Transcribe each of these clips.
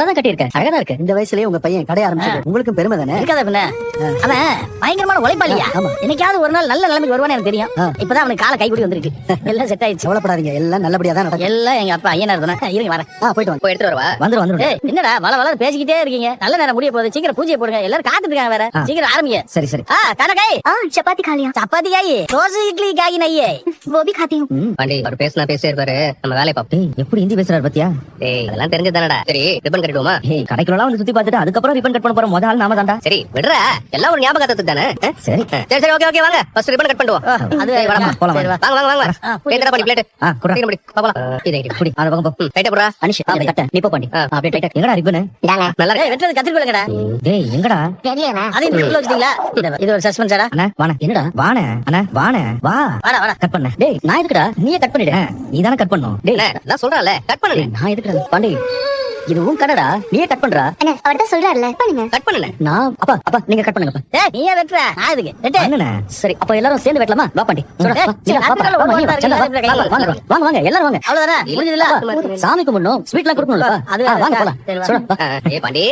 அதான் கட்டியிருக்கேன். அழகா இருக்கு. இந்த வயசுலயே உங்க பையன் கடை ஆரம்பிச்சு உங்களுக்கும் பெருமை தானே? இருக்காத பின்ன. அவன் பயங்கரமான உழைப்பாளியா. ஆமா. என்னைக்காவது ஒரு நாள் நல்ல நிலைமைக்கு வருவான்னு எனக்கு தெரியும். இப்பதான் அவனுக்கு கால கைக்குடி வந்திருக்கு. எல்லாம் செட் ஆயிடுச்சு. கவலைப்படாதீங்க, எல்லாம் நல்லபடியா தான் நடக்கும். எல்லாம் எங்க அப்பா ஐயனா இருந்தா இருங்க வரேன். போயிட்டு வாங்க. போய் எடுத்து வரவா? வந்துரும். ஏய், என்னடா வள பேசிக்கிட்டே இருக்கீங்க? நல்ல நேரம் முடிய போகுது. சீக்கிரம் பூஜையை போடுங்க. எல்லாரும் காத்துட்டு இருக்காங்க வேற. சீக்கிரம் ஆரம்பிங்க. சரி சரி. கனகாய் चपाती खा लिया। சப்பாத்தி காய் ரோஸ் இட்லி காய் நையே वो भी खाती हूँ। பாண்டி அவர் பேசினா பேசே இருப்பாரு. நம்ம வேலையை பார்ப்போம். எப்படி ஹிந்தி பேசுறாரு பத்தியா? ஏய் அதெல்லாம் தெரிஞ்சதானடா. சரி ரிப்பன் கட்டிடுவோமா? ஏய், கடைக்குள்ள வந்து சுத்தி பார்த்துட்டு அதுக்கப்புறம் ரிப்பன் கட் பண்ண போற முதல் ஆள் நாம தான்டா. சரி விடுற. எல்லாம் ஒரு ஞாபகத்துக்கு தானே. சரி சரி சரி ஓகே வாங்க. ஃபர்ஸ்ட் ரிப்பன் கட் பண்ணுவோம். அது வரமா போலாம். சரி வாங்க பேட்டா பண்ணி பிளேட். குடா சீக்கிரம் முடி பாப்பலாம். இதை குடி அந்த பக்கம் போ. டைட்டா போடா. அனிஷ் அப்படியே கட்ட நீ போ பாண்டி. அப்படியே டைட்டா. எங்கடா ரிப்பன்? நல்லா இருக்கு. வெட்டறது கத்திரி கொள்ளுங்கடா. டேய் எங்கடா? அது இந்த உள்ள வச்சிட்டீங்களா? இது ஒரு சஸ்பென்ஸடா. அண்ணா வாணே. என்னடா வாணே? அண்ணா வாணே வா. வாடா கட் பண்ணு. டேய் நான் எதுக்குடா? நீயே கட் பண்ணிடு. நீ தானே கட் பண்ணனும். டேய் நான் சொல்றேன்ல கட் பண்ணு. நான் எதுக்குடா? பாண்டி இதுவும் கடடா, நீயே கட் பண்றா. அண்ணா அவர் தான் சொல்றாருல பண்ணுங்க. கட் பண்ணு. நான் அப்பா நீங்க கட் பண்ணுங்க. ஏய் நீயே வெட்ற. நான் எதுக்கு? வெட்டு. என்னண்ணே? சரி அப்ப எல்லாரும் சேர்ந்து வெட்டலாமா? வா பாண்டி. வாங்க எல்லாரும் வாங்க. அவ்வளவுதானே முடிஞ்சதுல. சாமி கும்பிடணும், ஸ்வீட்லாம் கொடுக்கணும்ல. அது வாங்க போலாம். ஏய் பாண்டி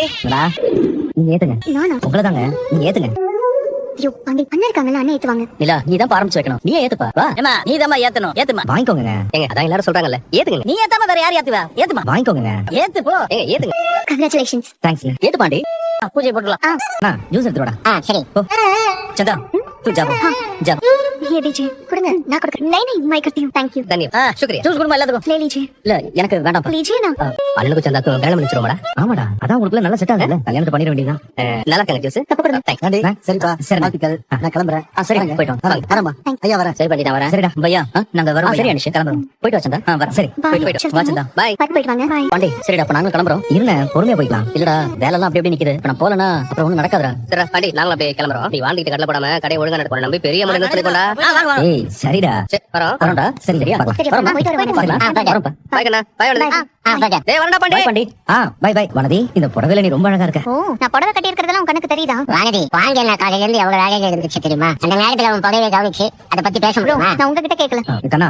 நீங்க ஏத்துங்க. நானா? உங்களதாங்க நீங்க ஏத்துங்க. ஐயோ பாண்டி அண்ணா இருக்காங்கல்ல, அண்ணா ஏத்துவாங்க. நிலா நீ தான் ஆரம்பிச்சு வைக்கணும். நீயே ஏத்துப்பா. வா ஏமா நீ தான் ஏத்தணும். ஏத்துமா. வாங்கிக்கோங்க. ஏங்க அதான் எல்லாரும் சொல்றாங்கல்ல ஏத்துங்க. நீ ஏத்தாம வேற யார் ஏத்துவா? ஏத்துமா. வாங்கிக்கோங்க. ஏத்து போ. ஏங்க ஏத்துங்க. கங்க்ராச்சுலேஷன்ஸ். தேங்க்ஸ். ஏத்து பாண்டி. பூஜை போட்டுலாம். அண்ணா ஜூஸ் எடுத்துடா. சரி. சந்தா तू जा जा। ये दीजिए கொடுங்க நான் கொடுக்கிறேன். नहीं मैं करती हूं। Thank you. धन्यवाद शुक्रिया। जूस குடுமா எல்லாத்துக்கும். ले लीजिए। இல்ல எனக்கு வேண்டாம். लीजिए ना। அண்ணனுக்கு சந்தாக்கும் கல்யாணம் பண்ணிச்சிரோமாடா. ஆமாடா அதான் உங்களுக்கு நல்லா செட் ஆகுதுல, கல்யாணத்தை பண்ணிர வேண்டியதான். நல்லா இருக்காங்க ஜூஸ். தேங்க்ஸ். சரிப்பா சரி வாழ்த்துக்கள். நான் கிளம்புறேன். சரி போய்ட்டோம். வரமா ஐயா வரேன். சரி பண்ணி நான் வரேன். சரிடா பையா நாங்க வரோம். சரி அனிஷ் கிளம்புறோம். போய்ட்டு வா சந்தா. வரேன். சரி போய்ட்டு வா சந்தா. பை. போயிட்டு வாங்க. பை. பாண்டி சரிடா அப்ப நாங்க கிளம்புறோம். இருங்க பொறுமையா போய்க்கலாம். இல்லடா வேலை எல்லாம் அப்படியே நிக்குது. இப்ப நான் போலனா அப்புறம் ஒண்ணும் நடக்காதுடா. சரி பாண்டி நாங்களும் அப்படியே கிளம்புறோம். நீ வாண்டிட்டு கடல போடாம கடையை ஒழுங்கா நடக்கணும். நம்பி பெரிய முறையில சொல்லிக்கோடா. ஏய் சரிடா. சரி வரோம். வரோம்டா. சரி சரியா சரி போயிட்டு வரமா. பை கண்ணா. பை வணதி. டேய் வரடா பாண்டி. Pandi bye bye Vanathi. இந்த புடவையில நீ ரொம்ப அழகா இருக்க. ஓ நான் புடவை கட்டி இருக்கிறதெல்லாம் உன் கண்ணுக்கு தெரியுதா? வானதி வாங்க நான் காலையில இருந்து எவ்வளவு வேலையில இருந்துச்சு தெரியுமா? அந்த நேரத்துல அவன் புடவையை கவனிச்சு அதை பத்தி பேச முடியுமா? நான் உங்ககிட்ட கேட்கல. கண்ணா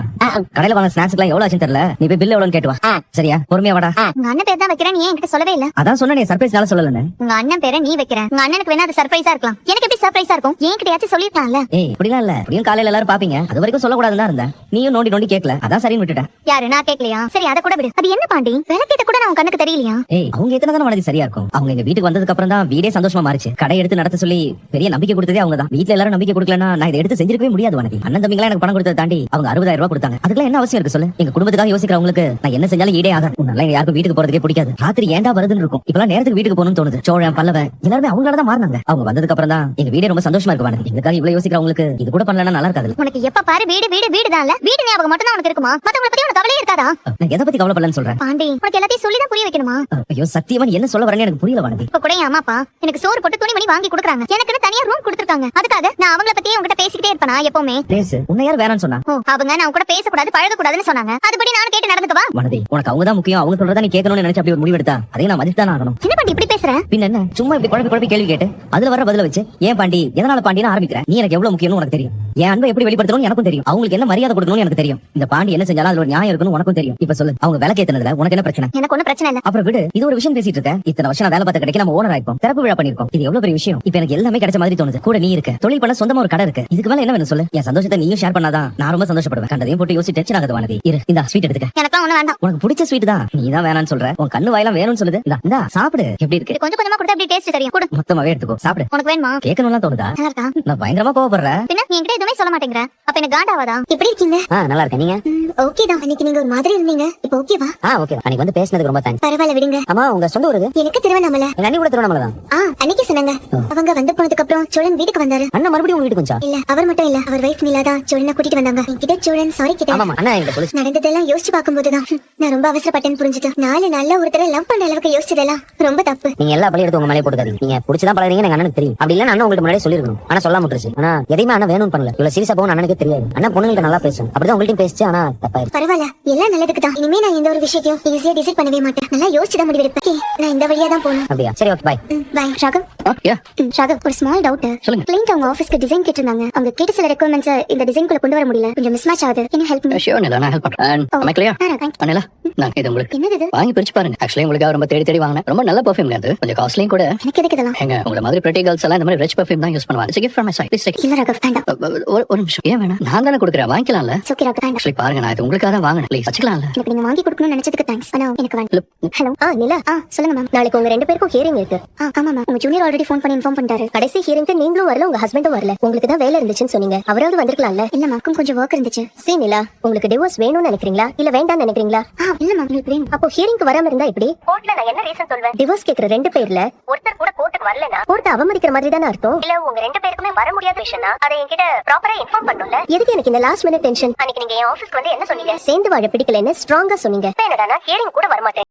கடையில வாங்க ஸ்நாக்ஸ் எல்லாம் எவ்வளவு ஆச்சுன்னு தெரியல. நீ போய் பில் எவ்வளவுன்னு கேட்டு வா. சரியா பொறுமையா வாடா. உங்க அண்ணன் பேர் தான் வைக்கிறேன், நீ என்கிட்ட சொல்லவே இல்ல. அதான் சொன்ன நீ சர்ப்ரைஸ்னால சொல்லலன்னு. உங்க அண்ணன் பேரை நீ வைக்கிற. உங்க அண்ணனுக்கு வேணா அது சர்ப்ரைஸா இருக்கலாம், எனக்கு எப்படி சர்ப்ரைஸா இருக்கும்? என்கிட்டயாச்சும் சொல்லிருக்கலாம்ல. ஏய் இப்படிலாம் இல்ல. இப்படியும் காலையில எல்லாரும் பாப்பீங்க. அது வரைக்கும் சொல்லக்கூடாதுன்னு இருந்தேன். நீயும் நோண்டி நோண்டி கேட்கல, அதான் சரின்னு விட்டுட்டேன். யாரு நான் கேட்கலையா? சரி அத கூட விடு. அது என்ன பாண்டி விளக்கேத்த கூட நான் உன் கண்ணுக்கு தெரியலையா? ஏய் அவங்க எத்தனை தானே வனதி சரியா இருக்கும். அவங்க எங்க வீட்டுக்கு வந்ததுக்கு அப்புறம் தான் வீடே சந்தோஷமா மாறிச்சு. கடை எடுத்து நடத்த சொல்லி பெரிய நம்பிக்கை கொடுத்ததே அவங்க தான். வீட்டுல எல்லாரும் நம்பிக்கை கொடுக்கலன்னா நான் இதை எடுத்து செஞ்சிருக்கவே முடியாது வனதி. அண்ணன் தம்பிங்களா எனக்கு பணம் கொடுத்ததை தாண்டி அவங்க 60,000 ரூபாய் கொடுத்தாங்க. அதுக்கெல்லாம் என்ன அவசியம் இருக்கு சொல்லு? எங்க குடும்பத்துக்காக யோசிக்கிறவங்களுக்கு நான் என்ன செஞ்சாலும் ஈடே ஆகாது. உன்னால யாருக்கும் வீட்டுக்கு போறதுக்கே பிடிக்காது. ராத்திரி ஏன்டா வருதுன்னு இருக்கும். இப்பெல்லாம் நேரத்துக்கு வீட்டுக்கு போகணும்னு தோணுது. சோழன் பல்லவன் எல்லாருமே அவங்களால தான் மாறினாங்க. அவங்க வந்ததுக்கு அப்புறம் தான் எங்க வீடே ரொம்ப சந்தோஷமா இருக்கு வனதி. எங்களுக்காக இவ்வளவு யோசிக்கிறவங்களுக்கு இது கூட பண்ணலன்னா நல்லா இருக்காது. உனக்கு எப்ப பாரு வீடு வீடு வீடுதான் இல்ல. வீடு ஞாபகம் மட்டும் தான் உனக்கு இருக்குமா? மத்தவங்கள பத்தி உனக்கு கவலையே இருக்காதா? நான் எதை பத்தி கவலைப்படலன்னு சொல்றேன் பாண்டி உனக்கு எல்லாத்தையும் சொல்லி தான் புரிய வைக்கணுமா? ஐயோ சத்தியமா நீ என்ன சொல்ல வரேன்னு எனக்கு புரியல வனதி. இப்ப கூட என் அம்மா அப்பா எனக்கு சோறு போட்டு துணிமணி வாங்கி கொடுக்குறாங்க. எனக்குன்னு தனியா ரூம் கொடுத்துருக்காங்க. அதுக்காக நான் அவங்கள பத்தியே உங்ககிட்ட பேசிக்கிட்டே இருப்பேனா எப்பவுமே? பேசு. உன்னை யார் வேணாம்னு சொன்னா? ஓ அவங்க நான் கூட பேசக்கூடாது பழகக்கூடாதுன்னு சொன்னாங்க. அதுபடி நான் கேட்டு நடந்துக்கவா? வனதி உனக்கு அவங்க தான் முக்கியம். அவங்க சொல்றதா நீ கேட்கணும்னு நினைச்சு அப்படி ஒரு முடிவெடுத்தா அதையும் நான் மதிச்சு தானே ஆகணும். என்ன பாண்டி இப்படி பேசுற? பின்ன என்ன சும்மா இப்படி குழப்பி கேள்வி கேட்டு அதுல வர பதில வச்சு ஏன் பாண்டி எதனால பாண்டின்னு ஆரம்பிக்கிறேன். நீ எனக்கு எவ்வளவு முக்கியம்னு உனக்கு தெரியும். என் அன்பை எப்படி வெளிப்படுத்தணும்னு எனக்கும் தெரியும். அவங்களுக்கு என்ன மரியாதை கொடுக்கணும்னு எனக்கு தெரியும். இந்த பாண்டி என்ன செஞ்சாலும் அதுல ஒரு நியாயம் இருக்குன்னு உனக்கும் தெரியும். இப்ப சொல்லு அவங்க வேலை கேட்டதுல உனக்கு என்ன பிரச்சனை? எனக்கு ஒன்னும் பிரச்சனை இல்ல. அப்புறம் விடு. இது ஒரு விஷயம் பேசிட்டு இருக்க. இத்தனை வருஷம் நான் வேலை பார்த்த கடைக்கு நம்ம ஓனர் ஆயிருக்கோம். திறப்பு விழா பண்ணிருக்கோம். இது எவ்வளவு பெரிய விஷயம். இப்ப எனக்கு எல்லாமே கிடைச்ச மாதிரி தோணுது. கூட நீ இருக்க. தொழில் பண்ண சொந்தமா ஒரு கடை இருக்கு. இதுக்கு மேல என்ன வேணும் சொல்லு? என் சந்தோஷத்தை நீயும் ஷேர் பண்ணாதான் நான் ரொம்ப சந்தோஷப்படுவேன். கண்டதையும் போட்டு யோசிச்சு டென்ஷன் ஆகுது வனதி. இரு இந்த ஸ்வீட் எடுத்துக்க. எனக்கு ஒண்ணு வேண்டாம். உனக்கு பிடிச்ச ஸ்வீட் தான். நீ தான் வேணாம்னு சொல்ற. உன் கண்ணு வாயெல்லாம் வேணும்னு சொல்லுது. இந்தா சாப்பிடு. எப்படி இருக்கு? இது கொஞ்சம் கொஞ்சமா கொடுத்தா அப்படி டேஸ்ட் தெரியும். கொடு. மொத்தமாவே எடுத்துக்கோ. சாப்பிடு. உனக்கு வேணுமா? கேட்கணும்லாம் தோணுதா? நல்லா இருக்கா? நான் பயங்கரமா கோவப்படுறேன். பின்ன நீ என்கிட்ட எதுவுமே சொல்ல மாட்டேங்கிற. அப்ப எனக்கு காண்டாவாதா? எப்படி இருக்கீங்க? நல்லா இருக்கேன். நீங்க? ஓகே தான். அன்னைக்கு நீங்க ஒரு மாதிரி இருந்தீங்க. இப்போ ஓகேவா? ஓகே. அன்னைக்கு வந்து பேசினதுக்கு ரொம்ப தேங்க்ஸ். பரவாயில்ல விடுங்க. அம்மா உங்க சொந்த ஊரு? எனக்கு திருவண்ணாமலை. எங்க அண்ணி கூட திருவண்ணாமலை தான். அன்னைக்கு சொன்னாங்க. அவங்க வந்து போனதுக்கு அப்புறம் சோழன் வீட்டுக்கு வந்தாரு. அண்ணா மறுபடியும் உங்க வீட்டுக்கு வந்துச்சா? இல்ல அவர் மட்டும் இல்ல, அவர் வைஃப் நிலாதா சோழனை கூட்டிட்டு வந்தாங்க. என்கிட்ட சோழன் சாரி கிட்ட. ஆமா அண்ணா என்கிட்ட சொல்லு. நடந்ததெல்லாம் யோசிச்சு பார்க்கும்போதுதான் நான் ரொம்ப அவசரப்பட்டேன்னு புரிஞ்சுது. 4 நாள்ல ஒருத்தரை லவ் பண்ண அளவுக்கு யோசிச்சதெல்லாம் ரொம்ப தப்பு. நீங்க எல்லா பழைய எடுத்து உங்க மேலே போட்டுக்காதீங்க. நீங்க புடிச்சதான் பழகிறீங்க எனக்கு அண்ணனுக்கு தெரியும். அப்படி இல்ல அண்ணன் உங்களுக்கு முன்னாடியே சொல்லிருக்கணும். ஆனா சொல்லாம விட்டுருச்சு. ஆனா எதையுமே அண்ணன் வேணும்னு பண்ணல. இவ்வளவு சீரியஸா போகணும் அண்ணனுக்கு தெரியாது. அண்ணன் பொண்ணுங்கள்ட்ட நல்லா பேசும். அப்படிதான் உங்கள்ட்ட பேசிச்சு. ஆனா தப்பாயிருச்சு. பரவாயில்ல எல்லாம் நல்லதுக்கு தான். இனிமே நான் எந்த ஒரு விஷயத்தையும் ஈஸியா டிசைட் பண்ணவே மாட்டேன். நல்லா யோசிச்சு தான் முடிவெடுப்பேன். Okay, நான் இந்த வழியா தான் போகணும். அப்படியா? சரி, ஓகே, பை. பை. ராகவ், யா ராகவ், ஒரு ஸ்மால் டவுட். சொல்லுங்க. கிளைண்ட் அவங்க ஆபீஸ்க்கு டிசைன் கேட்டிருந்தாங்க. அவங்க கேட்ட சில ரெக்குவயர்மெண்ட்ஸ் இந்த டிசைன்குள்ள கொண்டு வர முடியல. கொஞ்சம் மிஸ் மேட்ச் ஆகுது. Can you help me? Sure Nila, நான் ஹெல்ப் பண்றேன். Oh. am I clear? Thank you. அண்ணா நான் இது உங்களுக்கு என்னது இது? வாங்கி பிரிச்சு பாருங்க. ஆக்சுவலி உங்களுக்கு ரொம்ப தேடி தேடி வாங்கினேன். ரொம்ப நல்ல பெர்ஃப்யூம் அது, கொஞ்சம் காஸ்ட்லியும் கூட. எனக்கு எதுக்கு இதெல்லாம்? எங்க உங்கள மாதிரி பிரெட்டி கேர்ள்ஸ் எல்லாம் இந்த மாதிரி ரிச் பெர்ஃப்யூம் தான் யூஸ் பண்ணுவாங்க. It's a gift from my side. Please take it. இல்ல ராகவ், வேண்டாம். ஒரு நிமிஷம், ஏன் வேணாம்? நான் தானே கொடுக்குறேன், வாங்கிக்கலாம்ல? It's okay, ராகவ், வேண்டாம். ஆக்சுவலி பாருங்க, நான் இது உங்களுக்காக தான் வாங்கினேன். ப்ளீஸ் வச்சுக்கலாம்ல? எனக்கு நீங்க வாங்கி கொடுக்கணும்னு நினைச்சதுக்கு தேங்க்ஸ். ஆனா எனக்கு வேண்டாம். ஹலோ நிலா, சொல்லுங்க மேம். நாளைக்கு உங்க 2 பேருக்கும் ஹியரிங் இருக்கு. ஆமா மேம். உங்க ஜூனியர் ஆல்ரெடி ஃபோன் பண்ணி இன்ஃபார்ம் பண்ணிட்டாரு. கடைசி ஹியரிங்க்கு நீங்களும் வரல, உங்க ஹஸ்பண்டும் வரல. உங்களுக்கு தான் வேலை இருந்துச்சுன்னு சொன்னீங்க. அவராவது வந்திருக்கலாம்ல. இல்ல மேம், கொஞ்சம் ஒர்க் இருந்துச்சு. சரி நிலா, உங்களுக்கு டிவோர்ஸ் வேணும்னு நினைக்கிறீங்களா இல்ல வேண்டாம்னு நினைக்கிறீங்களா? இல்ல மேம், உங்களுக்கு வேணும். அப்போ ஹியரிங்க்கு வராம இருந்தா எப்படி? கோர்ட்ல நான் என்ன ரீசன் சொல்வேன்? டிவோர்ஸ் கேக்குற 2 பேர்ல ஒருத்தர் கூட கோர்ட்டுக்கு வரலனா கோர்ட் அவமதிக்கிற மாதிரி தானே அர்த்தம். இல்ல உங்க 2 பேருக்குமே வர முடியாத விஷயம்னா அதை என்கிட்ட ப்ராப்பரா இன்ஃபார்ம் பண்ணணும்ல. எதுக்கு எனக்கு இந்த லாஸ்ட் மினிட் டென்ஷன்? அன்னைக்கு நீங்க என் ஆபீஸ்க்கு வந்து என்ன சொன்னீங்க? சேர்ந்து வாழ பிடிக்கலன்னு ஸ்ட்ராங்கா சொன்னீங்க. என்னடா நான் ஹியரிங் கூட வர மாட்டேன்.